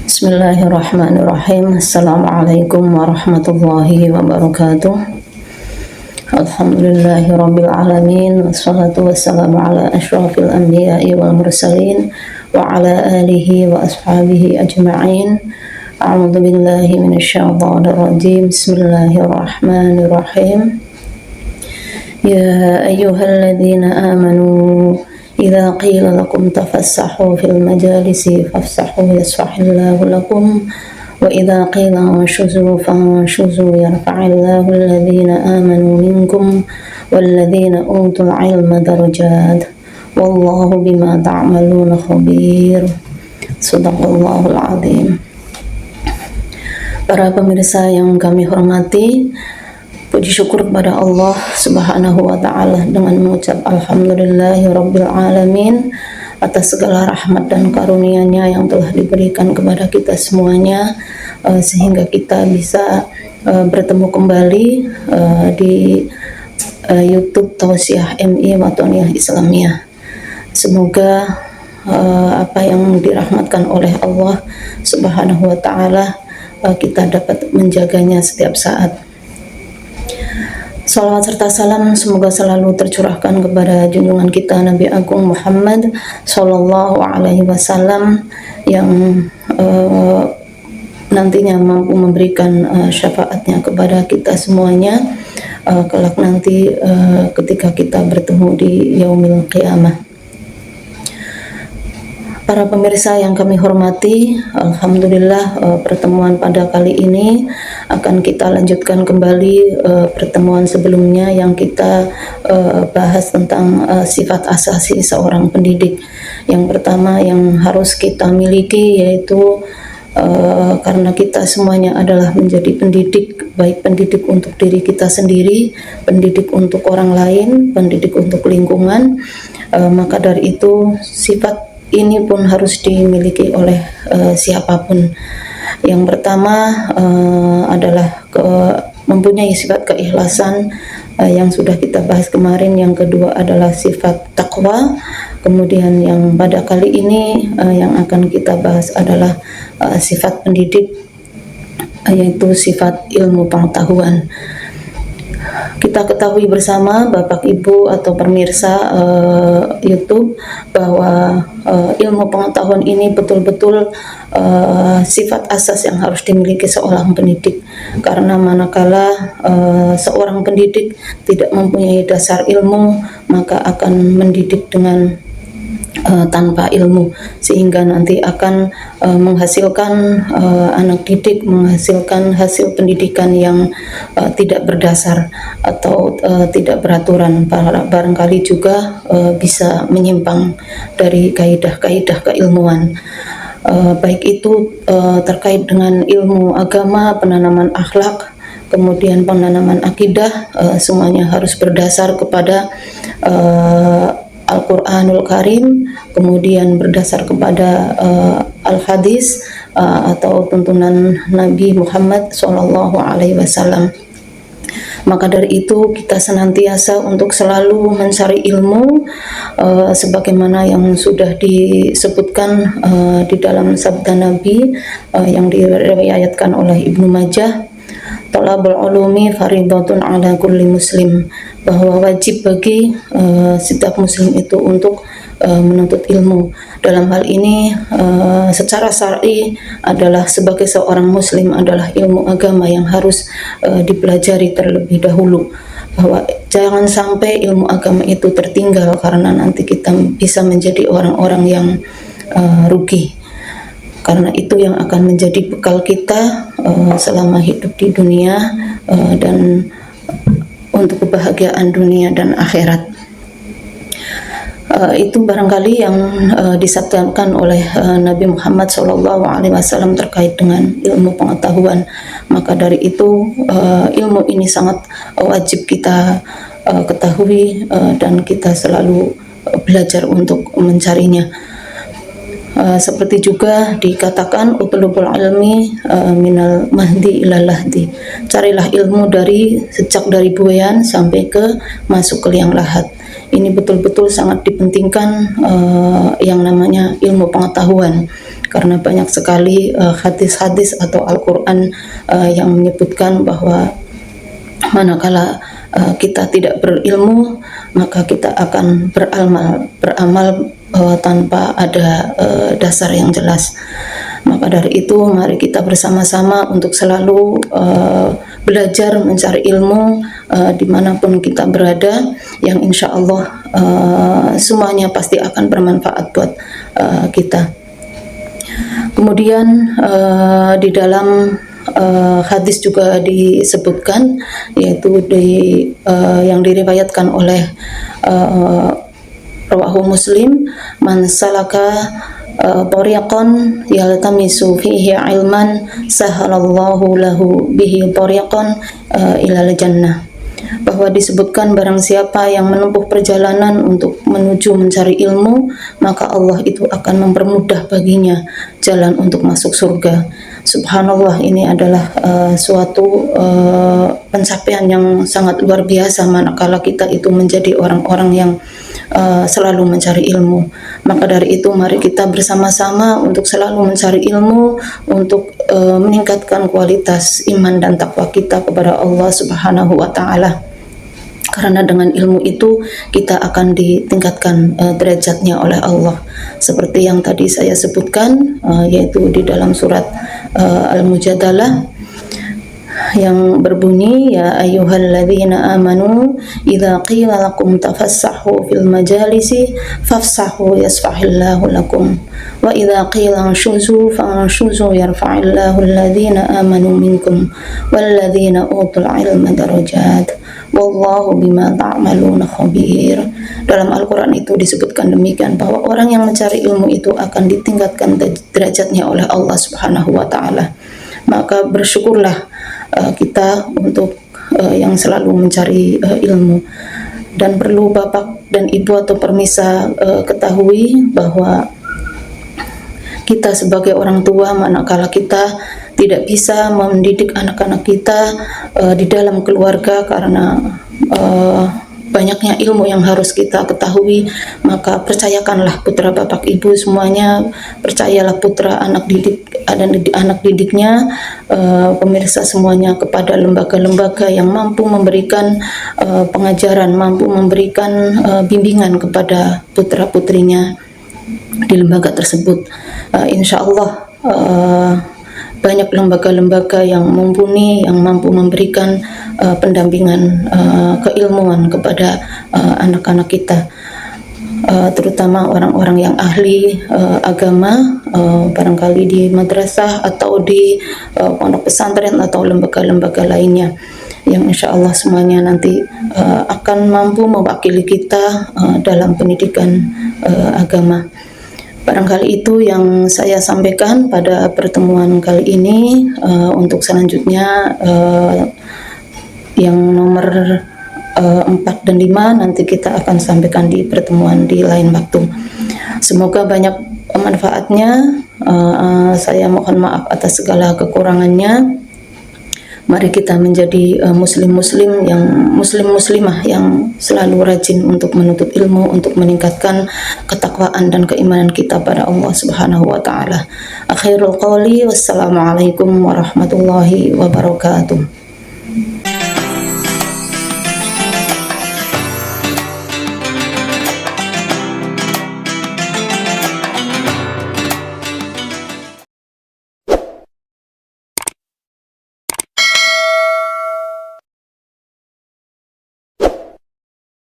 Bismillahirrahmanirrahim. Assalamualaikum warahmatullahi wabarakatuh. Alhamdulillahi rabbil alamin. Wassalatu wassalamu ala asyrafil anbiya'i wal mursalin wa ala alihi wa ashabihi ajma'in. A'udzu billahi minasyaitonir rajim. Bismillahirrahmanirrahim. Ya ayyuhalladzina amanu إذا قيل لكم تفسحوا في المجالس فافسحوا يفسح الله لكم وإذا قيل انشزوا فانشزوا يرفع الله الذين آمنوا منكم والذين أوتوا العلم درجات والله بما تعملون خبير. Sadaqallahul Azim. Para pemirsa yang kami hormati, puji syukur kepada Allah Subhanahu wa Ta'ala dengan mengucap Alhamdulillahi Rabbil Alamin atas segala rahmat dan karunia-Nya yang telah diberikan kepada kita semuanya, sehingga kita bisa bertemu kembali di YouTube Tausiah MI Watoniyah Islamiyah. Semoga apa yang dirahmatkan oleh Allah Subhanahu wa Ta'ala kita dapat menjaganya setiap saat. Salawat serta salam semoga selalu tercurahkan kepada junjungan kita Nabi Agung Muhammad Sallallahu Alaihi Wasallam yang nantinya mampu memberikan syafaatnya kepada kita semuanya kelak nanti ketika kita bertemu di Yaumil Qiyamah. Para pemirsa yang kami hormati, Alhamdulillah pertemuan pada kali ini akan kita lanjutkan kembali pertemuan sebelumnya yang kita bahas tentang sifat asasi seorang pendidik. Yang pertama yang harus kita miliki yaitu karena kita semuanya adalah menjadi pendidik, baik pendidik untuk diri kita sendiri, pendidik untuk orang lain, pendidik untuk lingkungan, maka dari itu sifat ini pun harus dimiliki oleh siapapun. Yang pertama adalah mempunyai sifat keikhlasan yang sudah kita bahas kemarin. Yang kedua adalah sifat takwa. Kemudian yang pada kali ini yang akan kita bahas adalah sifat pendidik, yaitu sifat ilmu pengetahuan. Kita ketahui bersama Bapak Ibu atau pemirsa YouTube bahwa ilmu pengetahuan ini betul-betul sifat asas yang harus dimiliki seorang pendidik, karena manakala seorang pendidik tidak mempunyai dasar ilmu maka akan mendidik dengan tanpa ilmu, sehingga nanti akan menghasilkan anak didik, menghasilkan hasil pendidikan yang tidak berdasar atau tidak beraturan, barangkali juga bisa menyimpang dari kaidah-kaidah keilmuan, baik itu terkait dengan ilmu agama, penanaman akhlak, kemudian penanaman akidah, semuanya harus berdasar kepada Al-Quranul Karim, kemudian berdasar kepada Al-Hadis atau tuntunan Nabi Muhammad Sallallahu Alaihi Wasallam. Maka dari itu kita senantiasa untuk selalu mencari ilmu sebagaimana yang sudah disebutkan di dalam sabda Nabi yang diriwayatkan oleh Ibnu Majah, Thalabul ulumi fardhatun ala kulli muslim, bahwa wajib bagi setiap muslim itu untuk menuntut ilmu. Dalam hal ini secara syar'i adalah sebagai seorang muslim adalah ilmu agama yang harus dipelajari terlebih dahulu, bahwa jangan sampai ilmu agama itu tertinggal karena nanti kita bisa menjadi orang-orang yang rugi. Karena itu yang akan menjadi bekal kita selama hidup di dunia dan untuk kebahagiaan dunia dan akhirat. Itu barangkali yang disabdakan oleh Nabi Muhammad SAW terkait dengan ilmu pengetahuan. Maka dari itu ilmu ini sangat wajib kita ketahui dan kita selalu belajar untuk mencarinya. Seperti juga dikatakan utlubul ilmi minal mahdi ilal lahdi, carilah ilmu sejak dari buayan sampai ke masuk ke liang lahat. ini betul-betul sangat dipentingkan yang namanya ilmu pengetahuan, karena banyak sekali hadis-hadis atau Al-Quran yang menyebutkan bahwa manakala kita tidak berilmu, maka kita akan beramal tanpa ada dasar yang jelas. Maka dari itu, mari kita bersama-sama untuk selalu belajar mencari ilmu dimanapun kita berada, yang insya Allah semuanya pasti akan bermanfaat buat kita. Kemudian di dalam hadis juga disebutkan, yaitu yang diriwayatkan oleh rawahu Muslim, man salaka tariqan yaltamisu fihi ilman sahalallahu lahu bihi tariqan ilal jannah, bahwa disebutkan barang siapa yang menempuh perjalanan untuk menuju mencari ilmu, maka Allah itu akan mempermudah baginya jalan untuk masuk surga. Subhanallah, ini adalah suatu pencapaian yang sangat luar biasa manakala kita itu menjadi orang-orang yang selalu mencari ilmu. Maka dari itu, mari kita bersama-sama untuk selalu mencari ilmu, untuk meningkatkan kualitas iman dan takwa kita kepada Allah Subhanahu wa Ta'ala. Karena dengan ilmu itu kita akan ditingkatkan derajatnya oleh Allah, seperti yang tadi saya sebutkan, yaitu di dalam surat Al-Mujadalah yang berbunyi, ya ayyuhalladzina amanu idza qila lakum tafassahu fil majalisi fafsahu yasfahillahu lakum wa idza qila anshuzu fanshuzu yarfa'illahu alladzina amanu minkum walladzina utul ilma darajat wallahu bima ta'maluna khabir. Dalam Al-Quran itu disebutkan demikian, bahwa orang yang mencari ilmu itu akan ditingkatkan derajatnya oleh Allah Subhanahu wa Ta'ala. Maka bersyukurlah kita untuk yang selalu mencari ilmu. Dan perlu Bapak dan Ibu atau permisa ketahui bahwa kita sebagai orang tua, manakala kita tidak bisa mendidik anak-anak kita di dalam keluarga karena banyaknya ilmu yang harus kita ketahui, maka percayakanlah putra Bapak Ibu semuanya, percayalah putra anak didik dan anak didiknya, pemirsa semuanya, kepada lembaga-lembaga yang mampu memberikan pengajaran, mampu memberikan bimbingan kepada putra-putrinya di lembaga tersebut. Insya Allah banyak lembaga-lembaga yang mumpuni, yang mampu memberikan pendampingan keilmuan kepada anak-anak kita, terutama orang-orang yang ahli agama, barangkali di madrasah atau di pondok pesantren atau lembaga-lembaga lainnya, yang insya Allah semuanya nanti akan mampu mewakili kita dalam pendidikan agama. Barangkali itu yang saya sampaikan pada pertemuan kali ini. Untuk selanjutnya yang nomor 4 dan 5 nanti kita akan sampaikan di pertemuan di lain waktu. Semoga banyak manfaatnya. Saya mohon maaf atas segala kekurangannya. Mari kita menjadi muslim-muslim yang muslim-muslimah yang selalu rajin untuk menuntut ilmu, untuk meningkatkan ketakwaan dan keimanan kita pada Allah Subhanahu wa Ta'ala. Akhirul qawli, wassalamualaikum warahmatullahi wabarakatuh.